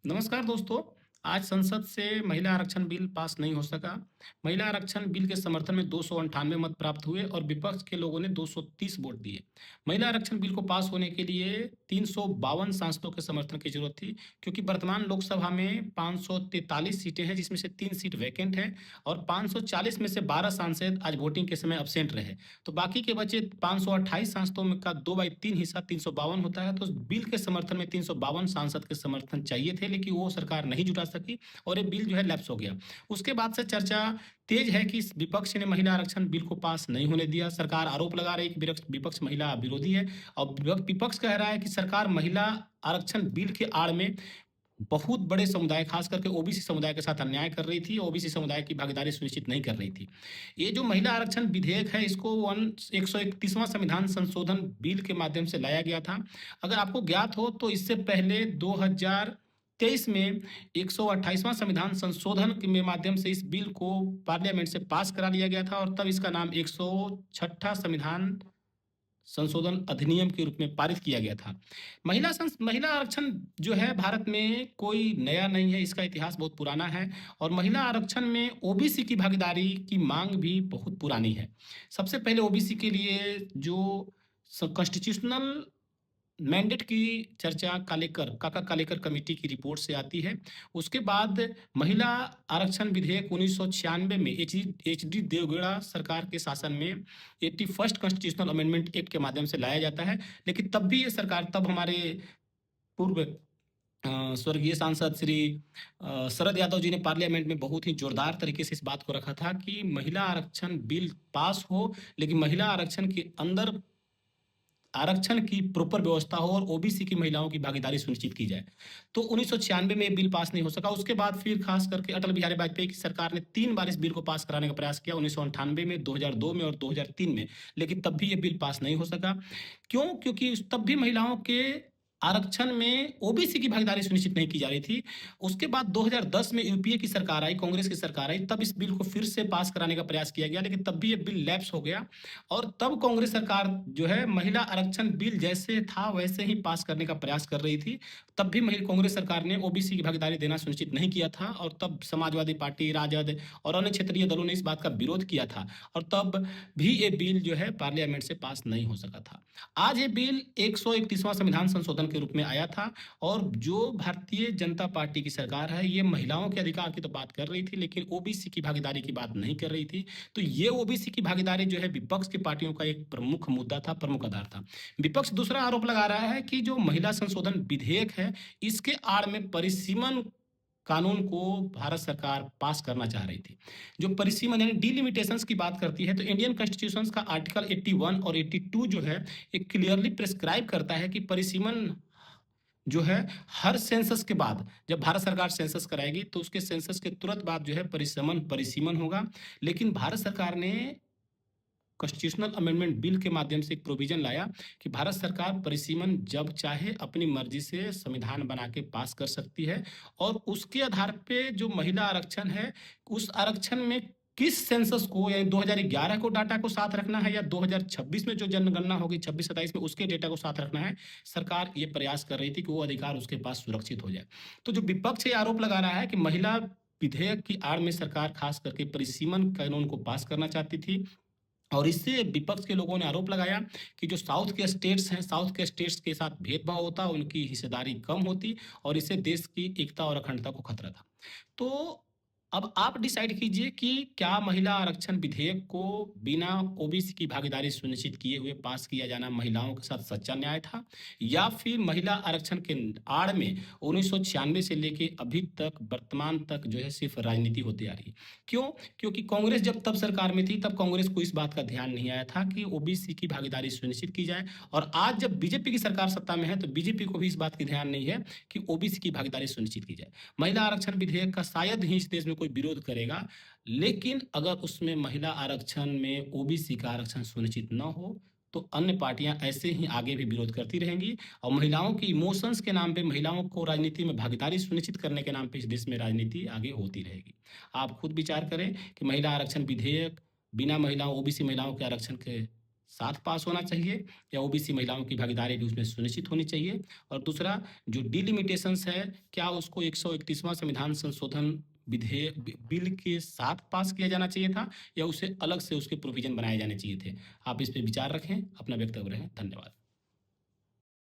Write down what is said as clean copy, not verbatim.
नमस्कार दोस्तों। आज संसद से महिला आरक्षण बिल पास नहीं हो सका। महिला आरक्षण बिल के समर्थन में 298 मत प्राप्त हुए और विपक्ष के लोगों ने 230 वोट दिए। महिला आरक्षण बिल को पास होने के लिए 352 सांसदों के समर्थन की जरूरत थी, क्योंकि वर्तमान लोकसभा में 543 सीटें हैं, जिसमें से 3 सीट वैकेंट हैं और 540 में से 12 सांसद आज वोटिंग के समय अब्सेंट रहे। तो बाकी के बचे 528 सांसदों में का 2/3 हिस्सा 352 होता है। तो बिल के समर्थन में 352 सांसद के समर्थन चाहिए थे, लेकिन वो सरकार नहीं जुटा सकी और ये बिल जो है लैप्स हो गया। उसके बाद से चर्चा तेज है कि इस विपक्ष ने महिला आरक्षण बिल को पास नहीं होने दिया। सरकार आरोप लगा रही है कि विपक्ष महिला विरोधी है और विपक्ष कह रहा है कि सरकार महिला आरक्षण बिल के आड़ में बहुत बड़े समुदाय, खास करके ओबीसी समुदाय के साथ अन्याय कर रही थी, ओबीसी समुदाय की भागीदारी सुनिश्चित नहीं कर रही थी। ये जो महिला आरक्षण विधेयक है, इसको 131वां संविधान संशोधन बिल के माध्यम से लाया गया था। अगर आपको ज्ञात हो तो इससे पहले 2023 में 128वां संविधान संशोधन के माध्यम से इस बिल को पार्लियामेंट से पास करा लिया गया था और तब इसका नाम 106ठा संविधान संशोधन अधिनियम के रूप में पारित किया गया था। महिला आरक्षण जो है भारत में कोई नया नहीं है, इसका इतिहास बहुत पुराना है और महिला आरक्षण में ओबीसी की भागीदारी की मांग भी बहुत पुरानी है। सबसे पहले ओबीसी के लिए जो कॉन्स्टिट्यूशनल मैंडेट की चर्चा काका कालेकर कमेटी की रिपोर्ट से आती है। उसके बाद महिला आरक्षण विधेयक 1996 में एच डी देवगौड़ा सरकार के शासन में 81st कॉन्स्टिट्यूशनल अमेंडमेंट एक्ट के माध्यम से लाया जाता है। लेकिन तब भी ये सरकार, तब हमारे पूर्व स्वर्गीय सांसद श्री शरद यादव जी ने पार्लियामेंट में बहुत ही जोरदार तरीके से इस बात को रखा था कि महिला आरक्षण बिल पास हो, लेकिन महिला आरक्षण के अंदर आरक्षण की प्रॉपर व्यवस्था हो और ओबीसी की महिलाओं की भागीदारी सुनिश्चित की जाए। तो 1996 में ये बिल पास नहीं हो सका। उसके बाद फिर खास करके अटल बिहारी वाजपेयी की सरकार ने 3 बार इस बिल को पास कराने का प्रयास किया, 1998 में, 2002 में और 2003 में, लेकिन तब भी ये बिल पास नहीं हो सका। क्यों? क्योंकि तब भी महिलाओं के आरक्षण में ओबीसी की भागीदारी सुनिश्चित नहीं की जा रही थी। उसके बाद 2010 में यूपीए की सरकार आई, कांग्रेस की सरकार आई, तब इस बिल को फिर से पास कराने का प्रयास किया गया, लेकिन तब भी ये बिल लैप्स हो गया और तब कांग्रेस सरकार जो है महिला आरक्षण बिल जैसे था वैसे ही पास करने का प्रयास कर रही थी। तब भी कांग्रेस सरकार ने ओबीसी की भागीदारी देना सुनिश्चित नहीं किया था और तब समाजवादी पार्टी, राजद और अन्य क्षेत्रीय दलों ने इस बात का विरोध किया था और तब भी ये बिल जो है पार्लियामेंट से पास नहीं हो सका था। आज ये बिल 131वां संविधान संशोधन के रूप में आया था और जो भारतीय जनता पार्टी की सरकार है, ये महिलाओं के अधिकार की तो बात कर रही थी, लेकिन ओबीसी की भागीदारी की बात नहीं कर रही थी। तो ये ओबीसी की भागीदारी जो है विपक्ष की पार्टियों का एक प्रमुख मुद्दा था, प्रमुख आधार था। विपक्ष दूसरा आरोप लगा रहा है कि जो महिला संशोधन विधेयक है, इसके आड़ में परिसीमन कानून को भारत सरकार पास करना चाह रही थी। जो परिसीमन यानी डिलिमिटेशंस की बात करती है, तो इंडियन कॉन्स्टिट्यूशन का आर्टिकल 81 और 82 जो है, एक क्लियरली प्रिस्क्राइब करता है कि परिसीमन जो है हर सेंसस के बाद, जब भारत सरकार सेंसस कराएगी तो उसके सेंसस के तुरंत बाद जो है परिसीमन होगा। लेकिन भारत सरकार ने कॉन्स्टिट्यूशनल अमेंडमेंट बिल के माध्यम से एक प्रोविजन लाया कि भारत सरकार परिसीमन जब चाहे अपनी मर्जी से संविधान बना के पास कर सकती है और उसके आधार पे जो महिला आरक्षण है, उस आरक्षण में किस सेंसस को, यानी 2011 को डाटा को साथ रखना है या 2026 में जो जनगणना होगी 26-27 में उसके डेटा को साथ रखना है, सरकार ये प्रयास कर रही थी कि वो अधिकार उसके पास सुरक्षित हो जाए। तो जो विपक्ष ये आरोप लगा रहा है कि महिला विधेयक की आड़ में सरकार खास करके परिसीमन कानून को पास करना चाहती थी और इससे विपक्ष के लोगों ने आरोप लगाया कि जो साउथ के स्टेट्स हैं, साउथ के स्टेट्स के साथ भेदभाव होता, उनकी हिस्सेदारी कम होती और इससे देश की एकता और अखंडता को खतरा था। तो अब आप डिसाइड कीजिए कि क्या महिला आरक्षण विधेयक को बिना ओबीसी की भागीदारी सुनिश्चित किए हुए पास किया जाना महिलाओं के साथ सच्चा न्याय था, या फिर महिला आरक्षण के आड़ में 1996 से लेके अभी तक वर्तमान तक जो है सिर्फ राजनीति होती आ रही है। क्यों? क्योंकि कांग्रेस जब तब सरकार में थी, तब कांग्रेस को इस बात का ध्यान नहीं आया था कि ओबीसी की भागीदारी सुनिश्चित की जाए और आज जब बीजेपी की सरकार सत्ता में है, तो बीजेपी को भी इस बात की ध्यान नहीं है कि ओबीसी की भागीदारी सुनिश्चित की जाए। महिला आरक्षण विधेयक का शायद ही इस देश में कोई विरोध करेगा, लेकिन अगर उसमें महिला आरक्षण में ओबीसी का आरक्षण सुनिश्चित न हो, तो अन्य पार्टियां ऐसे ही आगे भी विरोध करती रहेंगी और महिलाओं की इमोशंस के नाम पे, महिलाओं को राजनीति में भागीदारी सुनिश्चित करने के नाम पे इस देश में राजनीति आगे होती रहेगी। आप खुद विचार करें कि महिला आरक्षण विधेयक बिना महिलाओं, ओबीसी महिलाओं के आरक्षण के साथ पास होना चाहिए या ओबीसी महिलाओं की भागीदारी भी उसमें सुनिश्चित होनी चाहिए? और दूसरा, जो डिलिमिटेशंस है, क्या उसको 131वां संविधान संशोधन बिल के साथ पास किया जाना चाहिए था या उसे अलग से उसके प्रोविज़न बनाए जाने चाहिए थे? आप इस पे विचार रखें, अपना वक्तव्य रखें। धन्यवाद।